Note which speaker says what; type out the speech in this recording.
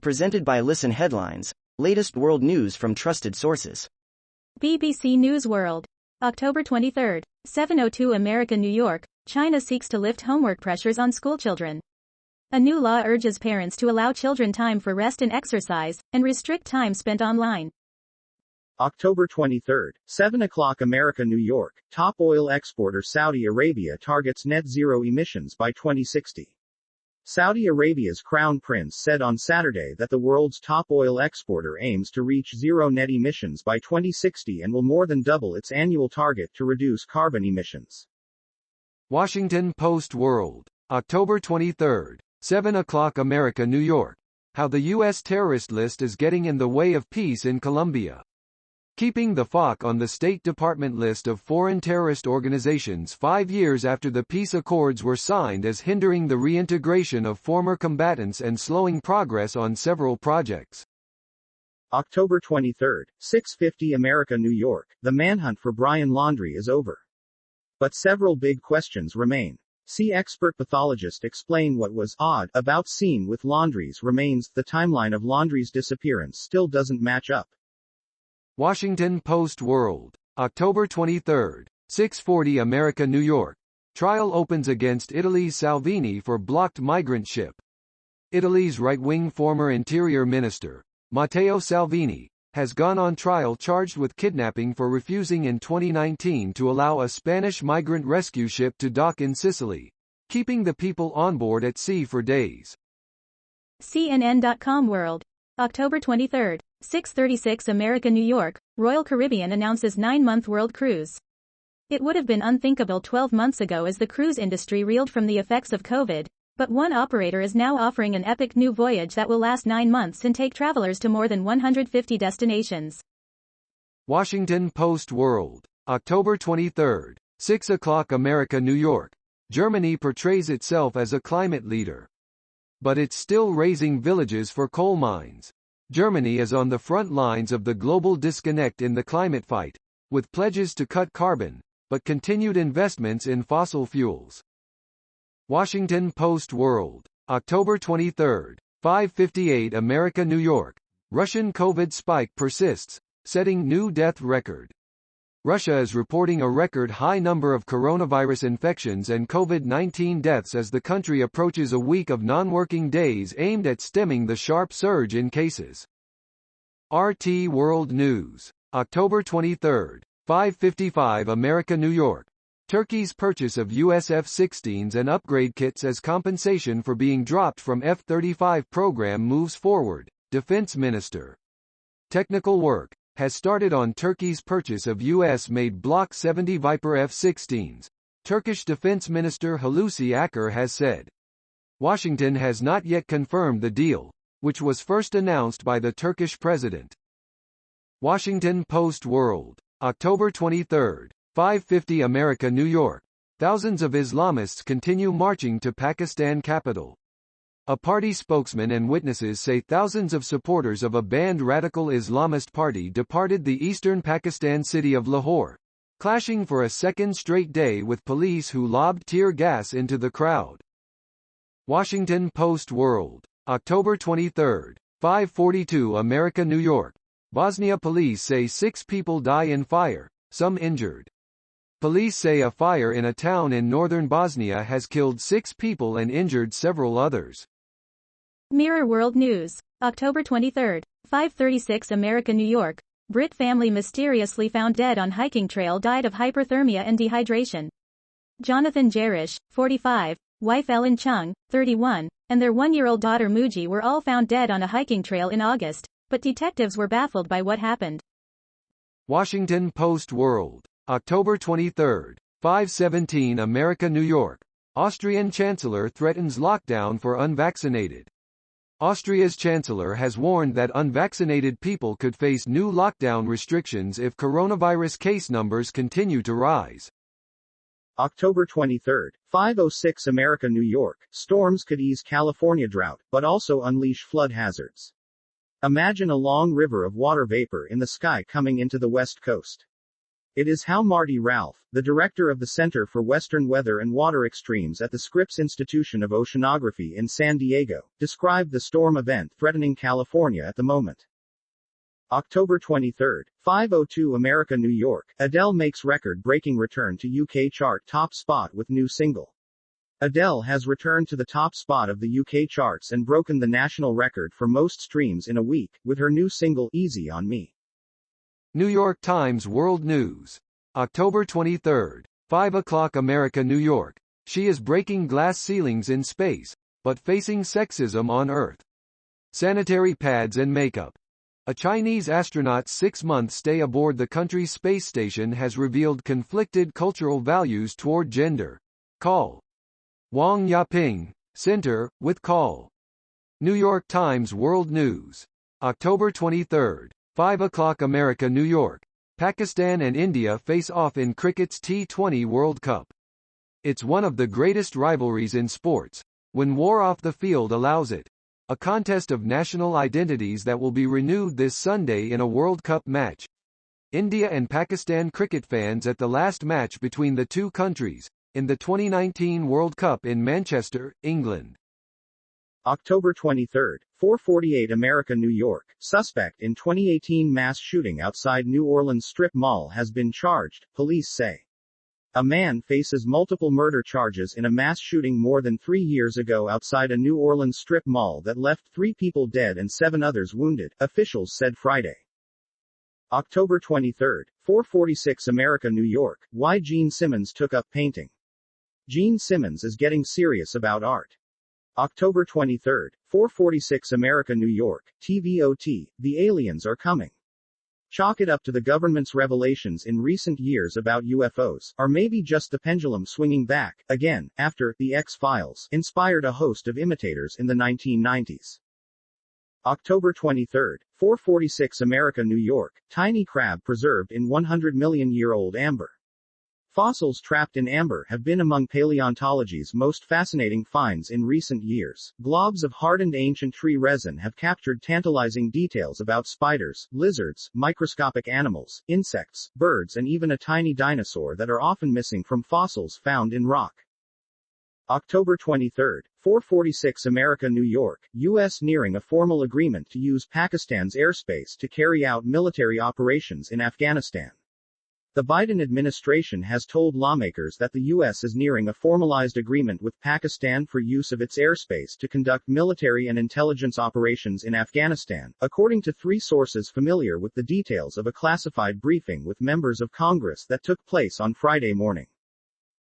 Speaker 1: Presented by Listen Headlines, latest world news from trusted sources.
Speaker 2: BBC News World. October 23, 7:02 America, New York. China seeks to lift homework pressures on schoolchildren. A new law urges parents to allow children time for rest and exercise, and restrict time spent online.
Speaker 3: October 23, 7 o'clock America, New York. Top oil exporter Saudi Arabia targets net zero emissions by 2060. Saudi Arabia's crown prince said on Saturday that the world's top oil exporter aims to reach zero net emissions by 2060 and will more than double its annual target to reduce carbon emissions.
Speaker 4: Washington Post World. October 23, 7 o'clock America, New York. How the U.S. terrorist list is getting in the way of peace in Colombia. Keeping the FARC on the State Department list of foreign terrorist organizations 5 years after the peace accords were signed is hindering the reintegration of former combatants and slowing progress on several projects.
Speaker 3: October 23, 6:50 America, New York. The manhunt for Brian Laundrie is over. But several big questions remain. See expert pathologist explain what was odd about scene with Laundrie's remains. The timeline of Laundrie's disappearance still doesn't match up.
Speaker 4: Washington Post World. October 23, 6:40 America, New York. Trial opens against Italy's Salvini for blocked migrant ship. Italy's right-wing former interior minister, Matteo Salvini, has gone on trial charged with kidnapping for refusing in 2019 to allow a Spanish migrant rescue ship to dock in Sicily, keeping the people on board at sea for days.
Speaker 2: CNN.com World. October 23, 6:36 America, New York. Royal Caribbean announces 9-month world cruise. It would have been unthinkable 12 months ago as the cruise industry reeled from the effects of COVID, but one operator is now offering an epic new voyage that will last 9 months and take travelers to more than 150 destinations.
Speaker 4: Washington Post World. October 23, 6 o'clock America, New York. Germany portrays itself as a climate leader. But it's still raising villages for coal mines. Germany is on the front lines of the global disconnect in the climate fight, with pledges to cut carbon, but continued investments in fossil fuels. Washington Post World. October 23, 5:58 America, New York. Russian COVID spike persists, setting new death record. Russia is reporting a record high number of coronavirus infections and COVID-19 deaths as the country approaches a week of non-working days aimed at stemming the sharp surge in cases. RT World News. October 23, 5:55 America, New York. Turkey's purchase of US F-16s and upgrade kits as compensation for being dropped from F-35 program moves forward, Defense Minister. Technical work has started on Turkey's purchase of US-made Block 70 Viper F-16s, Turkish Defense Minister Hulusi Akar has said. Washington has not yet confirmed the deal, which was first announced by the Turkish president. Washington Post World. October 23, 5:50 America, New York. Thousands of Islamists continue marching to Pakistan capital. A party spokesman and witnesses say thousands of supporters of a banned radical Islamist party departed the eastern Pakistan city of Lahore, clashing for a second straight day with police who lobbed tear gas into the crowd. Washington Post World. October 23, 5:42 America, New York. Bosnia police say 6 people die in fire, some injured. Police say a fire in a town in northern Bosnia has killed 6 people and injured several others.
Speaker 2: Mirror World News. October 23, 5:36 America, New York. Brit family mysteriously found dead on hiking trail died of hyperthermia and dehydration. Jonathan Jerish, 45, wife Ellen Chung, 31, and their 1-year-old daughter Muji were all found dead on a hiking trail in August, but detectives were baffled by what happened.
Speaker 4: Washington Post World. October 23, 5:17 America, New York. Austrian Chancellor threatens lockdown for unvaccinated. Austria's chancellor has warned that unvaccinated people could face new lockdown restrictions if coronavirus case numbers continue to rise.
Speaker 3: October 23, 5:06 America, New York. Storms could ease California drought, but also unleash flood hazards. Imagine a long river of water vapor in the sky coming into the west coast. It is how Marty Ralph, the director of the Center for Western Weather and Water Extremes at the Scripps Institution of Oceanography in San Diego, described the storm event threatening California at the moment. October 23, 5:02 America New York, Adele makes record-breaking return to UK chart top spot with new single. Adele has returned to the top spot of the UK charts and broken the national record for most streams in a week, with her new single Easy on Me.
Speaker 4: New York Times World News. October 23, 5 o'clock America New York. She is breaking glass ceilings in space, but facing sexism on Earth. Sanitary pads and makeup. A Chinese astronaut's 6-month stay aboard the country's space station has revealed conflicted cultural values toward gender. Call. Wang Yaping, Center, with Call. New York Times World News. October 23, 5 o'clock America New York. Pakistan and India face off in cricket's T20 World Cup. It's one of the greatest rivalries in sports, when war off the field allows it. A contest of national identities that will be renewed this Sunday in a World Cup match. India and Pakistan cricket fans at the last match between the two countries, in the 2019 World Cup in Manchester, England.
Speaker 3: October 23, 4:48 America New York. Suspect in 2018 mass shooting outside New Orleans strip mall has been charged, police say. A man faces multiple murder charges in a mass shooting more than 3 years ago outside a New Orleans strip mall that left 3 people dead and 7 others wounded, officials said Friday. October 23, 4:46 America New York. Why Gene Simmons took up painting. Gene Simmons is getting serious about art. October 23, 4:46 America New York. TVOT, the aliens are coming. Chalk it up to the government's revelations in recent years about UFOs, or maybe just the pendulum swinging back, again, after The X-Files inspired a host of imitators in the 1990s. October 23, 4:46 America New York. Tiny crab preserved in 100-million-year-old amber. Fossils trapped in amber have been among paleontology's most fascinating finds in recent years. Globs of hardened ancient tree resin have captured tantalizing details about spiders, lizards, microscopic animals, insects, birds, and even a tiny dinosaur that are often missing from fossils found in rock. October 23, 4:46 America New York. U.S. nearing a formal agreement to use Pakistan's airspace to carry out military operations in Afghanistan. The Biden administration has told lawmakers that the U.S. is nearing a formalized agreement with Pakistan for use of its airspace to conduct military and intelligence operations in Afghanistan, according to 3 sources familiar with the details of a classified briefing with members of Congress that took place on Friday morning.